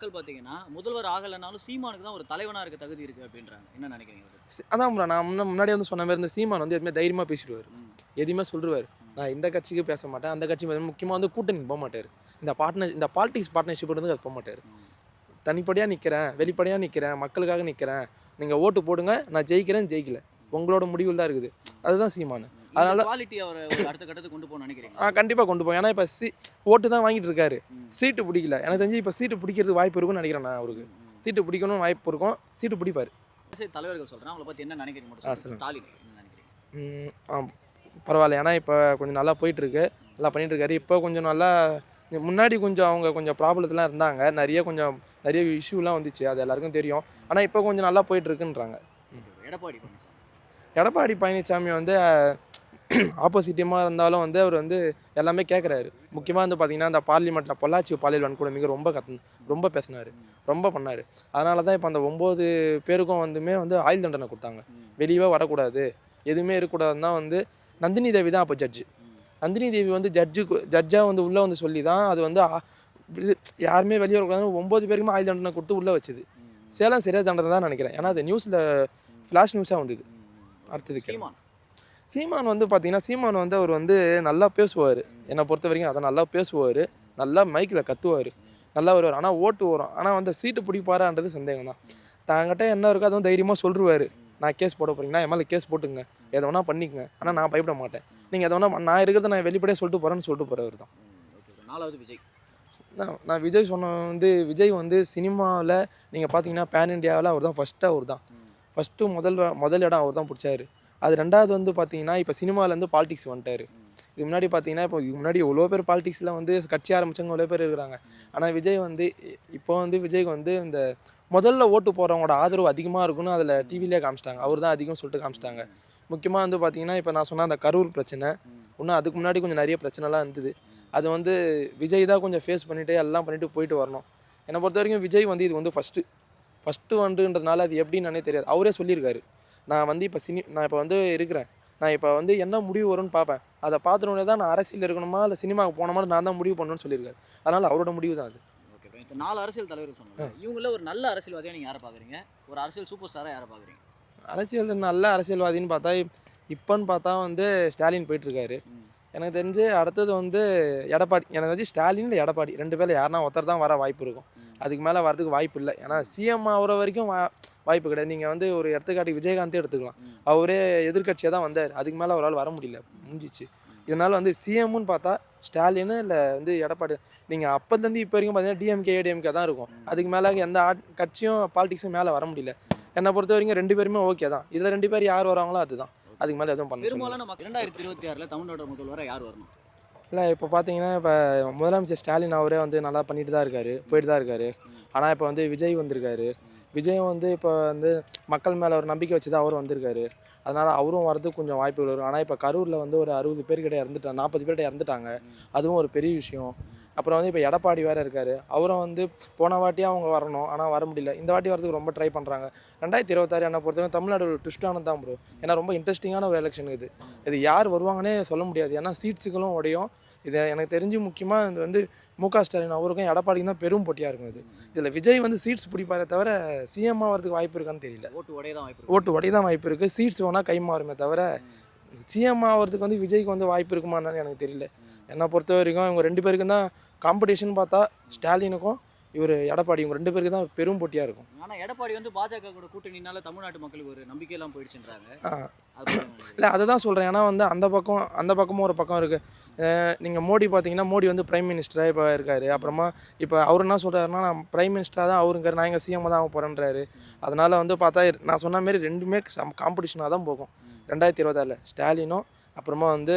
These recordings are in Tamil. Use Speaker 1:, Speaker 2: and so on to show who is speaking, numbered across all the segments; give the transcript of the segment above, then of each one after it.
Speaker 1: மக்கள் பார்த்தீங்கன்னா, முதல்வர் ஆகலனாலும் சீமானுக்கு தான் ஒரு தலைவனா இருக்க தகுதி இருக்கு அப்டின்றாங்க. என்ன நெனைக்கிறீங்க அத பத்தி?
Speaker 2: அதான் ப்ரோ நான் முன்னாடியே வந்து சொன்ன மாரி இந்த சீமான் வந்து எதுவுமே தைரியமா பேசிடுவாரு.
Speaker 1: ம்.
Speaker 2: எதையுமே சொல்ருவாரு. நான் இந்த கட்சிக்கு பேச மாட்டேன், அந்த கட்சி முக்கியமா வந்து கூட்டணிக்கு போமாட்டாரு. இந்த பாலிடிக்ஸ் பார்ட்னர்ஷிப் வந்து அது போமாட்டாரு.
Speaker 1: ம்.
Speaker 2: தனிப்படையா நிக்கிறேன், வெளிப்படையா நிக்கிறேன், மக்களுக்காக நிக்கிறேன். நீங்க ஓட்டு போடுங்க, நான் ஜெயிக்கிறேன், ஜெயிக்கல. உங்களோட முடிவுல தான் இருக்குது. அதுதான் சீமானு.
Speaker 1: இந்த
Speaker 2: அதனால
Speaker 1: குவாலிட்டி அவர ஒரு அடுத்த கட்டத்துக்கு கொண்டு போணும்னு நெனைக்கிறீங்களா?
Speaker 2: கண்டிப்பா கொண்டு போவேன். ஏன்னா இப்ப ஓட்டு தான் வாங்கிட்டு இருக்காரு.
Speaker 1: ம்.
Speaker 2: சீட்டு புடிக்கல. எனக்கு தெரிஞ்சு இப்ப சீட்டு புடிக்கிறதுக்கு வாய்ப்பு இருக்கும்னு நெனைக்கிறேன் நான் அவருக்கு.
Speaker 1: ம். ம்.
Speaker 2: சீட்டு பிடிக்கணும்னு வாய்ப்பு இருக்கும். சீட்டு பிடிப்பாரு.
Speaker 1: அரசியல் தலைவர்கள் சொல்றேன். அவங்கள பத்தி என்ன நெனைக்கிறீங்க மட்டும் சொல்லுங்க.
Speaker 2: சொல்லுங்க.
Speaker 1: ஸ்டாலின் என்ன நெனைக்கிறீங்க?
Speaker 2: பரவாயில்ல. ஏன்னா இப்போ கொஞ்சம் நல்லா போயிட்டுருக்கு. நல்லா பண்ணிட்டுருக்காரு. இப்போ கொஞ்சம் நல்லா முன்னாடி கொஞ்சம் அவங்க கொஞ்சம் ப்ராப்ளத்துலாம் இருந்தாங்க. நெறைய இஷ்யூலாம் வந்துச்சு. அது எல்லாருக்கும் தெரியும். ஆனா இப்போ கொஞ்சம் நல்லா போயிட்டுருக்குன்றாங்க.
Speaker 1: எடப்பாடி பழனிசாமி.
Speaker 2: எடப்பாடி பழனிசாமி வந்து ஆப்போசிட் டீமா இருந்தாலும் வந்து அவர் வந்து எல்லாமே கேட்குறாரு. முக்கியமா வந்து பார்த்தீங்கன்னா, இந்த பார்லிமெண்ட்ல பொள்ளாச்சி பாலியல் வன்கொடுமைக்கு ரொம்ப பேசினாரு.
Speaker 1: ம்.
Speaker 2: ரொம்ப பண்ணாரு. அதனால தான் இப்போ அந்த 9 பேருக்கும் வந்து ஆயுள் தண்டனை குடுத்தாங்க.
Speaker 1: ம்.
Speaker 2: வெளியவே வரக்கூடாது. எதுவுமே இருக்கக்கூடாதுன்னு தான் வந்து நந்தினி தேவி தான் அப்போ ஜட்ஜு.
Speaker 1: ம்.
Speaker 2: நந்தினி தேவி வந்து ஜட்ஜா வந்து உள்ள வந்து சொல்லி தான் அது வந்து இது யாருமே வெளியே வரக்கூடாதுன்னு 9 பேருக்குமே ஆயுள் தண்டனை குடுத்து உள்ள வச்சது.
Speaker 1: ம்.
Speaker 2: சேலம் சரியா தண்டனை தான் நினைக்கிறேன். ஏன்னா அது நியூஸ்ல ஃபிளாஷ் நியூஸா வந்தது.
Speaker 1: ம்.
Speaker 2: அடுத்தது கேளுங்க.
Speaker 1: சீமான்.
Speaker 2: சீமான் வந்து பார்த்தீங்கன்னா, சீமான் வந்து அவர் வந்து நல்லா பேசுவாரு. என்ன பொறுத்தவரைக்கும் அத நல்லா பேசுவாரு. நல்லா மைக்ல கத்துவாரு. நல்லா வருவாரு. ஆனா ஓட்டு வரும். ஆனா வந்து சீட்டு பிடிப்பாரான்றது சந்தேகம் தான். தன்கிட்ட என்ன இருக்கோ அதுவும் தைரியமா சொல்ருவாரு. நான் கேஸ் போட போறீங்கன்னா, என் மேல கேஸ் போட்டுங்க. எத வேணா பண்ணிக்கங்க. ஆனா நான் பயப்பட மாட்டேன். நீங்க எத வேணா நான் இருக்கிறத நான் வெளிப்படையா சொல்லிட்டு போறேன்னு சொல்லிட்டு போறவரு தான்.
Speaker 1: ஓகே. 4வது விஜய்.
Speaker 2: நான் விஜய் விஜய் வந்து சினிமாவுல நீங்க பார்த்தீங்கன்னா, பேன் இண்டியாவுல அவர் தான் அவர் தான்.
Speaker 1: ம்.
Speaker 2: ஃபர்ஸ்ட்டு முதல் இடம் அவர் தான் புடிச்சாரு. அது 2வது வந்து பார்த்தீங்கன்னா, இப்ப சினிமாலேருந்து பாலிடிக்ஸ் வந்துட்டாரு.
Speaker 1: ம்.
Speaker 2: இதுக்கு முன்னாடி பார்த்தீங்கன்னா, இதுக்கு முன்னாடி எவ்வளோ பேர் பாலிடிக்ஸ்ல வந்து கட்சி ஆரம்பிச்சவங்க எவ்வளோ பேர் இருக்கிறாங்க. ஆனா விஜய் வந்து இப்போ வந்து விஜய்க்கு வந்து இந்த முதல்ல ஓட்டு போடுறவங்களோட ஆதரவு அதிகமா இருக்குன்னு அதில டிவிலயே காமிச்சிட்டாங்க. அவர் தான் அதிகம்னு சொல்லிட்டு காமிச்சிட்டாங்க. முக்கியமா வந்து பார்த்தீங்கன்னா, இப்ப நான் சொன்ன அந்த கரூர் பிரச்சனை,
Speaker 1: ம்.
Speaker 2: இன்னும் அதுக்கு முன்னாடி கொஞ்சம் நெறைய பிரச்சனைலாம் இருந்தது.
Speaker 1: ம்.
Speaker 2: அது வந்து விஜய் தான் கொஞ்சம் ஃபேஸ் பண்ணிட்டு எல்லாம் பண்ணிட்டு போயிட்டு வரணும். என்ன பொறுத்தவரைக்கும் விஜய் வந்து இது வந்து ஃபர்ஸ்ட்டு வந்துன்றதுனால அது எப்படின்னே தெரியாது. அவரே சொல்லியிருக்காரு. நான் இப்ப வந்து இருக்கிறேன். நான் இப்ப வந்து என்ன முடிவு வரும்னு பார்ப்பேன். அத பார்த்துனோனே தான் நான் அரசியல்ல இருக்கணுமா, இல்ல சினிமாவுக்கு போணுமா நான் தான் முடிவு பண்ணணும்னு சொல்லியிருக்காரு. அதனால அவரோட முடிவு தான் அது.
Speaker 1: ஓகே. இப்ப 4 அரசியல் தலைவர்கள் சொன்னோம்ல. இவங்கள்ல ஒரு நல்ல அரசியல்வாதியா நீங்க யார பார்க்குறீங்க? ஒரு அரசியல் சூப்பர் ஸ்டாரா யார பார்க்குறீங்க?
Speaker 2: நல்ல அரசியல்வாதின்னு பார்த்தா, இப்பன்னு பார்த்தா வந்து ஸ்டாலின் போயிட்டுருக்காரு.
Speaker 1: ம்.
Speaker 2: எனக்கு தெரிஞ்சு அடுத்தது வந்து எடப்பாடி. எனக்கு தெரிஞ்சு ஸ்டாலின் இல்ல எடப்பாடி 2 பேர்ல யாருனா ஒருத்தர் தான் வர வாய்ப்பு இருக்கும்.
Speaker 1: ம்.
Speaker 2: அதுக்கு மேல வரதுக்கு வாய்ப்பு இல்ல. ஏன்னா சிஎம் ஆகுற வரைக்கும் வாய்ப்பு கிடையாது. நீங்க வந்து ஒரு எடுத்துக்காட்டுக்கு விஜயகாந்தே எடுத்துக்கலாம்.
Speaker 1: ம்.
Speaker 2: அவரே எதிர்க்கட்சியா தான் வந்தாரு. அதுக்கு மேல அவரால வர முடியல. முடிஞ்சிச்சு. இதனால வந்து சிஎம்முன்னு பார்த்தா ஸ்டாலினு இல்ல வந்து எடப்பாடி. நீங்க அப்பத்துலேருந்து இப்போ வரைக்கும் பார்த்தீங்கன்னா டிஎம்கே, ஏடிஎம்கே தான் இருக்கும்.
Speaker 1: ம்.
Speaker 2: அதுக்கு மேல எந்த கட்சியும் பாலிடிக்ஸும் மேல வர முடியல. என்ன பொறுத்தவரைக்கும் 2 பேருமே ஓகே தான். இதுல 2 பேர் யார் வராங்களோ அதுதான். அதுக்கு மேல எதுவும் பண்ண சொல்ல முடியாது.
Speaker 1: பெரும்பாலான 2026ல தமிழ்நாட்டோட முதல்வரா யார் வரணும்?
Speaker 2: இல்ல இப்போ பார்த்தீங்கன்னா, இப்ப முதலமைச்சர் ஸ்டாலின் அவரே வந்து நல்லா பண்ணிட்டு தான் இருக்காரு. போயிட்டு தான் இருக்காரு.
Speaker 1: ம்.
Speaker 2: ஆனா இப்போ வந்து விஜய் வந்திருக்காரு.
Speaker 1: ம்.
Speaker 2: விஜயும் வந்து இப்போ வந்து மக்கள் மேல ஒரு நம்பிக்கை வச்சு தான் அவரும் வந்திருக்காரு. அதனால அவரும் வரதுக்கு கொஞ்சம் வாய்ப்புகள் வரும். ஆனா இப்போ கரூர்ல வந்து ஒரு 60 பேர் கிட்ட 40 பேர்கிட்ட இறந்துட்டாங்க.
Speaker 1: ம்.
Speaker 2: அதுவும் ஒரு பெரிய விஷயம்.
Speaker 1: ம்.
Speaker 2: அப்புறம் வந்து இப்போ எடப்பாடி வேற இருக்காரு. அவரும் வந்து போன வாட்டியே அவங்க வரணும். ஆனா வர முடியல. இந்த வாட்டி வரதுக்கு ரொம்ப ட்ரை பண்றாங்க. 2026 என்ன பொறுத்தவரைக்கும் தமிழ்நாடு ஒரு ட்விஸ்டானது தான் ப்ரோ. ஏன்னா ரொம்ப இன்ட்ரெஸ்டிங்கான ஒரு எலெக்ஷன் இது. இது யார் வருவாங்கன்னே சொல்ல முடியாது. ஏன்னா சீட்ஸுகளும் உடையும். இது எனக்கு தெரிஞ்சு முக்கியமா இது வந்து மு.க. ஸ்டாலின் அவருக்கும் எடப்பாடிக்கும் தான் பெரும் போட்டியா இருக்கும் இது. இதுல விஜய் வந்து சீட்ஸ் பிடிப்பாரே தவிர சிஎம் ஆவறதுக்கு வாய்ப்பு இருக்கான்னு தெரியல.
Speaker 1: ஓட்டு உடைய தான் வாய்ப்பு இருக்கு.
Speaker 2: ஓட்டு உடைய தான் வாய்ப்பு இருக்கு. சீட்ஸ் வேணா கை மாறுமே தவிர சிஎம் ஆவறதுக்கு வந்து விஜய்க்கு வந்து வாய்ப்பு இருக்குமான்னு எனக்கு தெரியல. என்ன பொறுத்தவரைக்கும் இவங்க 2 பேருக்கும் தான் காம்படிஷன் பார்த்தா ஸ்டாலினுக்கும் எடப்பாடி இவங்க 2 பேருக்கு தான் பெரும் போட்டியா இருக்கும்.
Speaker 1: ஆனா எடப்பாடி வந்து பாஜக கூட கூட்டணினால தமிழ்நாட்டு மக்களுக்கு ஒரு நம்பிக்கை எல்லாம் போயிடுச்சுன்றாங்க.
Speaker 2: ஆ.
Speaker 1: அது பத்தி என்ன நினைக்கிறீங்க?
Speaker 2: இல்ல அததான் சொல்றேன். ஏன்னா வந்து அந்த பக்கமும் ஒரு பக்கம் இருக்கு. நீங்க மோடி பார்த்தீங்கன்னா, மோடி வந்து பிரைம் மினிஸ்டரா இப்ப இருக்காரு. அப்புறமா இப்ப அவரு என்ன சொல்றாருன்னா, நான் பிரைம் மினிஸ்டரா தான் அவருங்காரு. நான் எங்க சிஎம் தான் ஆக போறேன்றாரு. அதனால வந்து பார்த்தா நான் சொன்ன மாரி 2மே காம்படிஷனா தான் போகும்.
Speaker 1: ம்.
Speaker 2: 2026ல ஸ்டாலினும் அப்புறமா வந்து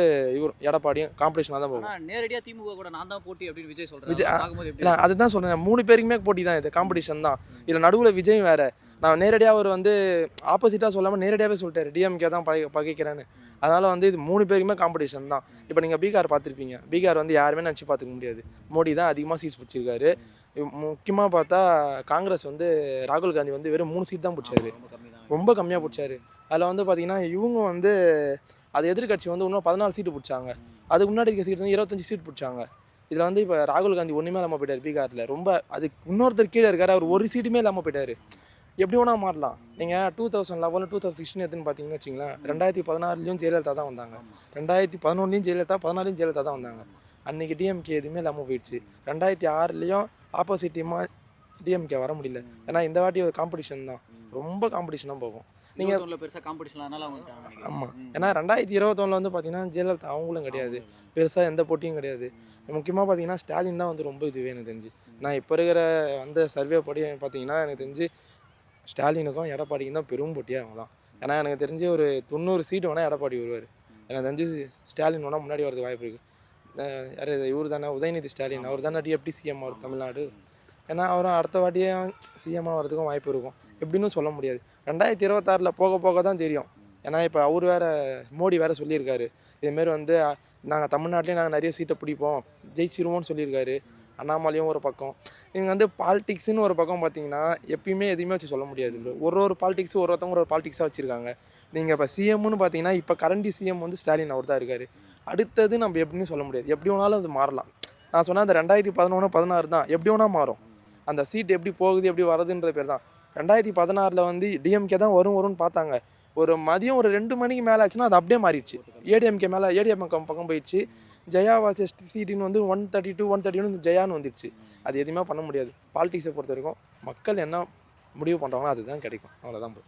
Speaker 2: எடப்பாடியும் காம்படிஷனா தான்
Speaker 1: ஆனா
Speaker 2: போகும்.
Speaker 1: நேரடியா திமுக கூட நான் தான் போட்டி அப்படின்னு விஜய் சொல்றாரு.
Speaker 2: விஜய்
Speaker 1: அத பார்க்கும்போது எப்படி
Speaker 2: இல்ல
Speaker 1: இருக்கு?
Speaker 2: அதுதான் சொல்றேன். 3 பேருக்குமே போட்டி தான் இது. காம்படிஷன் தான்.
Speaker 1: ம்.
Speaker 2: இதுல நடுவுல விஜயும் வேற. நான் நேரடியா அவரு வந்து ஆப்போசிட்டா சொல்லாம நேரடியாவே சொல்லிட்டாரு. டிஎம்கே தான் பகைக்கிறேன்னு. அதனால வந்து இது 3 பேருக்குமே காம்படிஷன் தான். இப்ப நீங்க பீகார் பார்த்திருப்பீங்க. பீகார் வந்து யாருமே நினைச்சு பார்த்துக்க முடியாது. மோடி தான் அதிகமா சீட்ஸ் பிடிச்சிருக்காரு. முக்கியமா பார்த்தா காங்கிரஸ் வந்து ராகுல் காந்தி வந்து வெறும் 3 சீட் தான் பிடிச்சாரு.
Speaker 1: ரொம்ப கம்மி தான்.
Speaker 2: ரொம்ப கம்மியா பிடிச்சாரு. அதுல வந்து பார்த்தீங்கன்னா, இவங்க வந்து அது எதிர்க்கட்சி வந்து இன்னும் 14 சீட்டு பிடிச்சாங்க. அதுக்கு முன்னாடி இருக்க சீட் வந்து 25 சீட் பிடிச்சாங்க. இதில் வந்து இப்போ ராகுல் காந்தி ஒன்றுமே இல்லாமல் போயிட்டார் பீகாரில். ரொம்ப அதுக்கு இன்னொருத்தர் கீழே இருக்கார், அவர் ஒரு சீட்டுமே இல்லாமல் போயிட்டார். எப்படி வேணால் மாறலாம். நீங்கள் 2011 2016 எதுன்னு பார்த்தீங்கன்னு வச்சிங்களேன், 2016லையும் ஜெயலலிதா தான் வந்தாங்க, 2011லையும் ஜெயலலிதா, 2014லையும் ஜெயலலிதா தான் வந்தாங்க. அன்றைக்கி டிஎம்கே எதுவுமே இல்லாமல் போயிடுச்சு. 2006லையும் ஆப்போசிட் டீமாக டிஎம்கே வர முடியல. ஏன்னா இந்த வாட்டி ஒரு காம்படிஷன் தான், ரொம்ப காம்படிஷனாக போகும். நீங்கள்
Speaker 1: பெருசாக காம்படிஷன் அதனால வந்துட்டாங்க.
Speaker 2: ஆமாம், ஏன்னா 2021 வந்து பார்த்தீங்கன்னா ஜெயலலிதா அவங்களும் கிடையாது, பெருசாக எந்த போட்டியும் கிடையாது. முக்கியமாக பார்த்தீங்கன்னா ஸ்டாலின் தான் வந்து ரொம்ப இதுவே எனக்கு தெரிஞ்சு. நான் இப்போ இருக்கிற அந்த சர்வே படி பார்த்தீங்கன்னா எனக்கு தெரிஞ்சு ஸ்டாலினுக்கும் எடப்பாடிக்கும் தான் பெரும் போட்டியாக அவங்க தான். ஏன்னா எனக்கு தெரிஞ்சு ஒரு 90 சீட்டு வேணால் எடப்பாடி வருவார். எனக்கு தெரிஞ்சு ஸ்டாலின் வேணால் முன்னாடி வரதுக்கு வாய்ப்பு இருக்குது. யார் இவர் தானே உதயநிதி ஸ்டாலின், அவர் தானே டிஎப்டி சிஎம் அவர் தமிழ்நாடு. ஏன்னா அவரும் அடுத்த வாட்டியே சிஎம்மாக வரதுக்கும் வாய்ப்பு இருக்கும், எப்படின்னு சொல்ல முடியாது. 2026 போக போக தான் தெரியும். ஏன்னா இப்போ அவர் வேறு மோடி வேறு சொல்லியிருக்காரு, இதுமாரி வந்து நாங்கள் தமிழ்நாட்டிலே நாங்கள் நிறைய சீட்டை பிடிப்போம், ஜெயிச்சிருவோம்னு சொல்லியிருக்காரு. அண்ணாமலையும் ஒரு பக்கம். இவங்க வந்து பாலிடிக்ஸ்னு ஒரு பக்கம் பார்த்தீங்கன்னா எப்பயுமே எதுவுமே வச்சு சொல்ல முடியாது ப்ரோ. ஒரு பாலிடிக்ஸும் ஒருத்தவங்க ஒரு பாலிடிக்ஸாக வச்சுருக்காங்க. நீங்கள் இப்போ சிஎம்னு பார்த்தீங்கன்னா இப்போ கரண்டி சிஎம் வந்து ஸ்டாலின் அவர் தான் இருக்கார். அடுத்தது நம்ம எப்படின்னு சொல்ல முடியாது, எப்படி வேணாலும் அது மாறலாம். நான் சொன்னால் அந்த 2011 16 தான் எப்படி வேணால் மாறும். அந்த சீட் எப்படி போகுது எப்படி வருதுன்ற பேர் தான். 2016 வந்து டிஎம்கே தான் வரும்னு பார்த்தாங்க. ஒரு மதியம் ஒரு 2 மணிக்கு மேலே ஆச்சுன்னா அது அப்படியே மாறிடுச்சு, ஏடிஎம்கே பக்கம் போயிடுச்சு. ஜெயா வாசஸ் சீட்டின்னு வந்து 132 131 ஜெயான்னு வந்துடுச்சு. அது எதுவுமே பண்ண முடியாது. பாலிடிக்ஸை பொறுத்த வரைக்கும் மக்கள் என்ன முடிவு பண்ணுறாங்களோ அதுதான் கிடைக்கும், அவ்வளோதான் ப்ரோ.